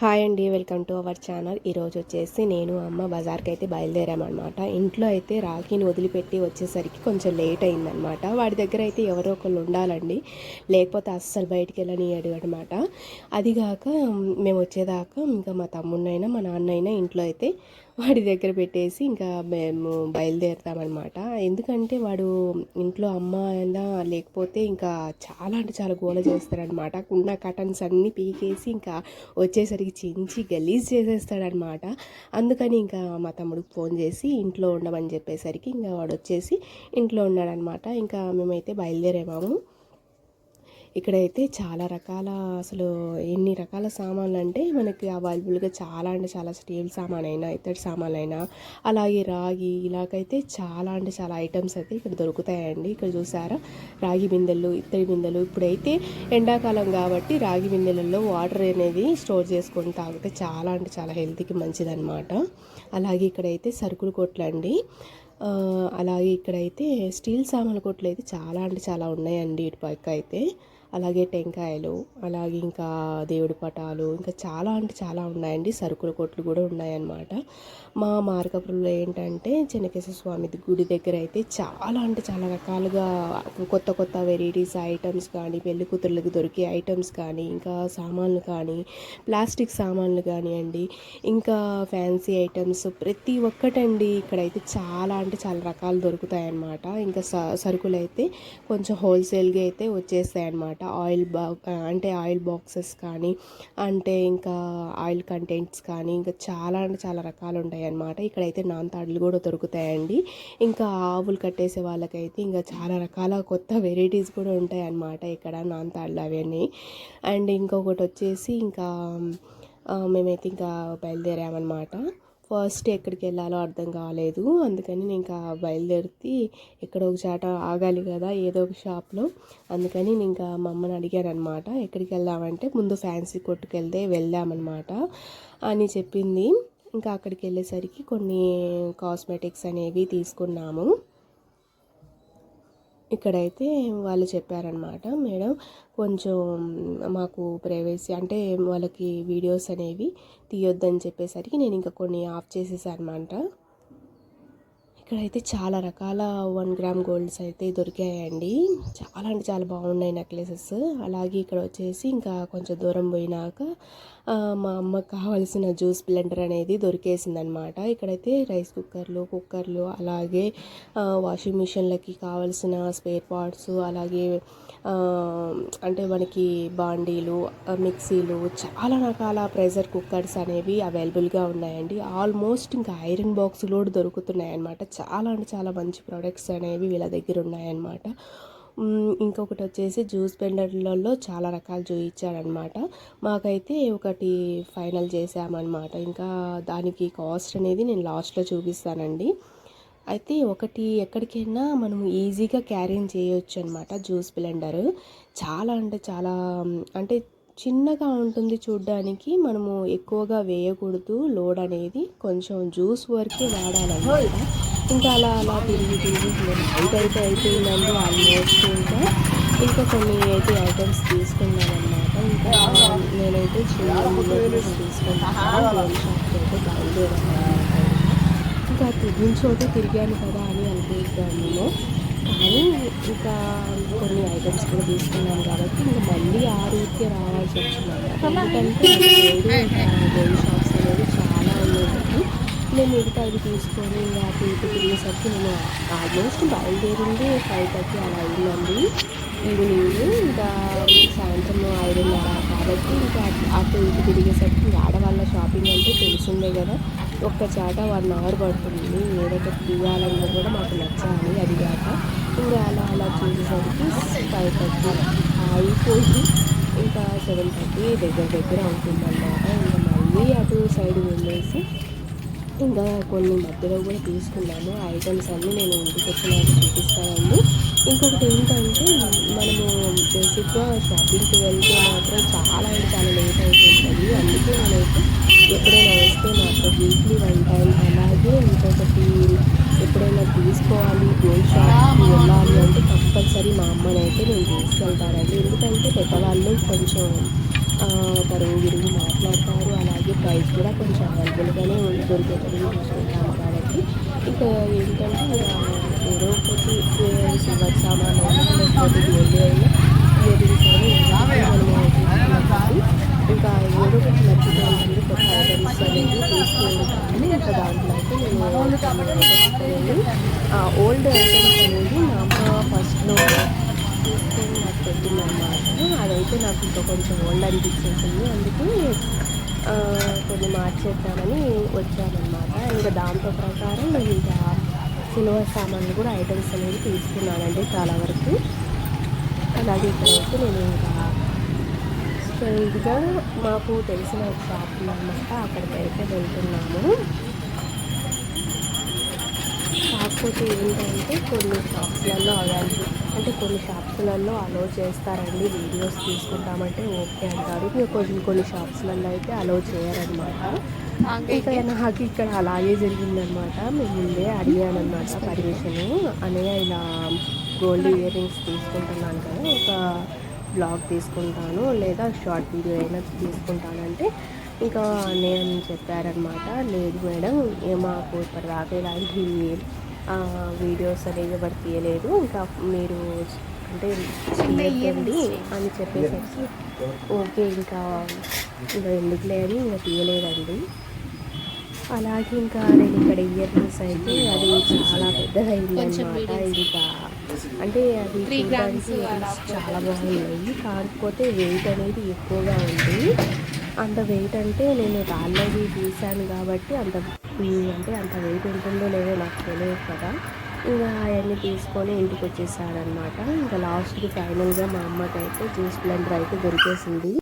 Hi అండి, welcome to our channel. ఈరోజు వచ్చేసి నేను అమ్మ బజార్కి అయితే బయలుదేరామన్నమాట. ఇంట్లో అయితే రాఖీని వదిలిపెట్టి వచ్చేసరికి కొంచెం లేట్ అయిందనమాట. వాడి దగ్గర అయితే ఎవరో ఒకళ్ళు ఉండాలండి, లేకపోతే అస్సలు బయటికి వెళ్ళనియడు అనమాట. అదిగాక మేము వచ్చేదాకా ఇంకా మా తమ్ముడినైనా మా నాన్నైనా ఇంట్లో అయితే వాడి దగ్గర పెట్టేసి ఇంకా మేము బయలుదేరుతామన్నమాట. ఎందుకంటే వాడు ఇంట్లో అమ్మ అయినా లేకపోతే ఇంకా చాలా అంటే చాలా గోల చేస్తాడనమాట. ఉన్న కటన్స్ అన్నీ పీకేసి ఇంకా వచ్చేసరికి చించి గలీజ్ చేసేస్తాడనమాట. అందుకని ఇంకా మా తమ్ముడికి ఫోన్ చేసి ఇంట్లో ఉండమని చెప్పేసరికి ఇంకా వాడు వచ్చేసి ఇంట్లో ఉన్నాడనమాట. ఇంకా మేమైతే బయలుదేరాము. ఇక్కడైతే చాలా రకాల, అసలు ఎన్ని రకాల సామాన్లు అంటే మనకి అవైలబుల్గా చాలా అంటే చాలా, స్టీల్ సామాన్ అయినా ఇత్తడి సామాన్లు అయినా అలాగే రాగి ఇలాగైతే చాలా అంటే చాలా ఐటమ్స్ అయితే ఇక్కడ దొరుకుతాయండి. ఇక్కడ చూసారా రాగి బిందెలు, ఇత్తడి బిందెలు. ఇప్పుడైతే ఎండాకాలం కాబట్టి రాగి బిందెలలో వాటర్ అనేది స్టోర్ చేసుకొని తాగితే చాలా అంటే చాలా హెల్త్కి మంచిదన్నమాట. అలాగే ఇక్కడైతే సరుకులు కొట్లండి. అలాగే ఇక్కడైతే స్టీల్ సామాన్ల కొట్లు అయితే చాలా అంటే చాలా ఉన్నాయండి ఇటు పక్క అయితే. అలాగే టెంకాయలు, అలాగే ఇంకా దేవుడి పటాలు, ఇంకా చాలా అంటే చాలా ఉన్నాయండి. సరుకుల కొట్లు కూడా ఉన్నాయన్నమాట. మా మార్కాపురంలో ఏంటంటే చెన్నకేశ్వర స్వామి గుడి దగ్గర అయితే చాలా అంటే చాలా రకాలుగా కొత్త కొత్త వెరైటీస్ ఐటమ్స్ కానీ, పెళ్లి కూతుర్లకు దొరికే ఐటమ్స్ కానీ, ఇంకా సామాన్లు కానీ, ప్లాస్టిక్ సామాన్లు కానివ్వండి, ఇంకా ఫ్యాన్సీ ఐటమ్స్ ప్రతి ఒక్కటండి. ఇక్కడైతే చాలా అంటే చాలా రకాలు దొరుకుతాయన్నమాట. ఇంకా సరుకులు అయితే కొంచెం హోల్సేల్గా అయితే వచ్చేస్తాయి అన్నమాట. ఆయిల్ బాక్సెస్ కానీ, అంటే ఇంకా ఆయిల్ కంటెంట్స్ కానీ, ఇంకా చాలా అంటే చాలా రకాలు ఉంటాయి అన్నమాట. ఇక్కడైతే నాన్తాడులు కూడా దొరుకుతాయండి. ఇంకా ఆవులు కట్టేసే వాళ్ళకైతే ఇంకా చాలా రకాల కొత్త వెరైటీస్ కూడా ఉంటాయి అన్నమాట ఇక్కడ నాన్తాడులు అవన్నీ. అండ్ ఇంకొకటి వచ్చేసి ఇంకా మేమైతే ఇంకా బయలుదేరామన్నమాట. ఫస్ట్ ఎక్కడికి వెళ్ళాలో అర్థం కాలేదు, అందుకని నేను ఇంకా బయలుదేరి ఎక్కడో ఒక చాట ఆగాలి కదా ఏదో ఒక షాప్లో. అందుకని నేను ఇంకా మా అమ్మని అడిగాను అనమాట, ఎక్కడికి వెళ్దామంటే ముందు ఫ్యాన్సీ కొట్టుకు వెళ్దామన్నమాట అని చెప్పింది. ఇంకా అక్కడికి వెళ్ళేసరికి కొన్ని కాస్మెటిక్స్ అనేవి తీసుకున్నాము. ఇక్కడైతే వాళ్ళు చెప్పారనమాట, మేడం కొంచెం మాకు ప్రైవసీ అంటే వాళ్ళకి వీడియోస్ అనేవి తీయొద్దని చెప్పేసరికి నేను ఇంకా కొన్ని ఆఫ్ చేసేసాను అనమాట. ఇక్కడైతే చాలా రకాల 1 గ్రామ్ గోల్డ్స్ అయితే దొరికాయండి. చాలా అంటే చాలా బాగున్నాయి నెక్లెసెస్. అలాగే ఇక్కడ వచ్చేసి ఇంకా కొంచెం దూరం పోయినాక మా అమ్మకు కావాల్సిన జ్యూస్ బ్లెండర్ అనేది దొరికేసిందనమాట. ఇక్కడైతే రైస్ కుక్కర్లు అలాగే వాషింగ్ మిషన్లకి కావాల్సిన స్పేర్ పార్ట్స్, అలాగే అంటే మనకి బాండీలు, మిక్సీలు, చాలా రకాల ప్రెషర్ కుక్కర్స్ అనేవి అవైలబుల్గా ఉన్నాయండి. ఆల్మోస్ట్ ఇంకా ఐరన్ బాక్సులు కూడా దొరుకుతున్నాయి అన్నమాట. చాలా అంటే చాలా మంచి ప్రోడక్ట్స్ అనేవి వీళ్ళ దగ్గర ఉన్నాయన్నమాట. ఇంకొకటి వచ్చేసి జ్యూస్ బ్లెండర్లలో చాలా రకాలు చూపించారనమాట. మాకైతే ఒకటి ఫైనల్ చేసామన్నమాట. ఇంకా దానికి కాస్ట్ అనేది నేను లాస్ట్లో చూపిస్తానండి. అయితే ఒకటి ఎక్కడికైనా మనం ఈజీగా క్యారీ చేయొచ్చు అనమాట. జ్యూస్ బ్లెండర్ చాలా అంటే చాలా అంటే చిన్నగా ఉంటుంది చూడ్డానికి. మనము ఎక్కువగా వేయకూడదు లోడ్ అనేది, కొంచెం జ్యూస్ వరకే వాడాలన్నమాట. ఇంకా అలా అలా తిరిగి నైట్ అయితే అయిపోయిందండి ఆల్మోస్ట్. ఇంకా కొన్ని అయితే ఐటమ్స్ తీసుకున్నానమాట. ఇంకా నేనైతే చిన్న తీసుకుంటాను గోల్డ్ షాప్కి అయితే బయలుదేరాను. ఇంకా నుంచోటే తిరిగాను కదా అని అనుకుంటాను నేను, కానీ ఇంకా కొన్ని ఐటమ్స్ కూడా తీసుకున్నాను కాబట్టి ఇంకా మళ్ళీ ఆ రూట్కే రావాల్సి వచ్చిందన్నమాట. ఎందుకంటే గోల్డ్ షాప్స్ అనేవి చాలా ఉన్నాయి. నేను మిగతా అవి తీసుకొని ఇంకా అటు ఇటు తిరిగేసరికి నేను ఆల్మోస్ట్ బయలుదేరింది 5:30 అలా అయిందండి ఈవినింగ్. ఇంకా సాయంత్రం 5:30 కాబట్టి ఇంకా అటు ఇటు తిరిగేసరికి ఆడవాళ్ళ షాపింగ్ అంటే తెలిసిందే కదా, ఒక్క చాట 1 అవర్ పడుతుంది. ఏదో ఒకటి తీయాలన్నా కూడా మాకు నచ్చాలి. అది కాక ఇంకా అలా అలా చూసేసరికి 5:30 అయిపోయి ఇంకా 7:30 దగ్గర అవుతుందన్నమాట. ఇంకా మళ్ళీ అటు సైడ్ వెళ్ళేసి ఇంకా కొన్ని మధ్యలో కూడా తీసుకున్నాము. ఐటమ్స్ అన్నీ నేను ఇంటికి వచ్చినాక చూపిస్తానండి. ఇంకొకటి ఏంటంటే మనము బేసిక్గా షాపింగ్కి వెళ్తే మాత్రం చాలా అంటే చాలా లేట్ అవుతుంటుంది. అందుకే నేనైతే ఎప్పుడైనా వస్తే మాత్రం వీక్లీ 1 టైం, అలాగే ఇంకొకటి ఎప్పుడైనా తీసుకోవాలి గోల్డ్ షాప్కి వెళ్ళాలి అంటే కంపల్సరీ మా అమ్మనైతే నేను తీసుకెళ్తానండి. ఎందుకంటే పెద్దవాళ్ళు కొంచెం పరుగు గిరుగు మాట్లాడతారు. అలా వైజ్ కూడా కొంచెం అవైలబుల్గానే దొరికేటట్టు చూసుకుంటాను కాబట్టి ఇంకా ఏంటంటే ఇంకా ఏదో ఒకటి సిల్వర్ సామాన్ అయినా లేకపోతే గోల్డ్ అయినా ఇయర్ రింగ్స్ అయినా మనము తీసుకున్నప్పుడు ఇంకా ఏదో ఒకటి నచ్చుతూ ఉంటుంది, కొత్త ఐటమ్స్ అనేది తీస్తూ ఉంటాను. ఇంకా దాంట్లో అయితే నేను కొన్ని ఐటమ్స్ అనేది ఓల్డ్ ఐటమ్స్ అనేది మా అమ్మ ఫస్ట్లో తీసుకొని నాకు పెట్టిందనమాట. అదైతే నాకు ఇంకా కొంచెం ఓల్డ్ అనిపించేసింది, అందుకే కొన్ని మార్చేద్దామని వచ్చానమాట. ఇంకా దాంతో ప్రకారం నేను ఇంకా సిల్వర్ సామాన్లు కూడా ఐటమ్స్ అనేవి తీసుకున్నానండి చాలా వరకు. అలాగే ఇక్కడైతే నేను ఇంకా స్ట్రైట్గా మాకు తెలిసిన ఒక షాప్ ఉందన్నమాట, అక్కడికి అయితే వెళ్తున్నాము. కాకపోతే ఏంటంటే కొన్ని షాప్స్లలో కొన్ని షాప్స్లలో అలో చేస్తారండి, వీడియోస్ తీసుకుంటామంటే ఓకే అంటారు. ఇంకా కొన్ని షాప్స్లలో అయితే అలో చేయరనమాట. ఇంకా నాకు ఇక్కడ అలాగే జరిగిందనమాట. మేము ముందే అడిగానమాట పర్మిషను, అన్నయ్య ఇలా గోల్డ్ ఇయర్ రింగ్స్ తీసుకుంటున్నాను కదా, ఒక బ్లాగ్ తీసుకుంటాను లేదా షార్ట్ వీడియో అయినా తీసుకుంటానంటే ఇంకా నేను చెప్పారనమాట, లేదు మేడం మాకు ఇప్పటిదాకా ఇలాంటి వీడియోస్ అనేది ఎవరు తీయలేదు, ఇంకా మీరు అంటే తీయద్దండి అని చెప్పేసరికి ఓకే ఇంకా ఎందుకులే అని ఇంకా తీయలేదండి. అలాగే ఇంకా నేను ఇక్కడ ఇయర్ రింగ్స్ అయితే అది చాలా పెద్దగా అయిందనమాట. ఇంకా అంటే అది చూడడానికి చాలా బాగున్నాయి, కాకపోతే వెయిట్ అనేది ఎక్కువగా ఉంది. అంత వెయిట్ అంటే నేను రాళ్ళవి తీసాను కాబట్టి అంత వెయిట్ ఉంటుందో లేదో నాకు తెలియదు కదా. ఇంకా అవన్నీ తీసుకొని ఇంటికి వచ్చేసాడనమాట. ఇంకా లాస్ట్కి ఫైనల్గా మా అమ్మకైతే జ్యూస్ బ్లెండర్ అయితే దొరికేసింది.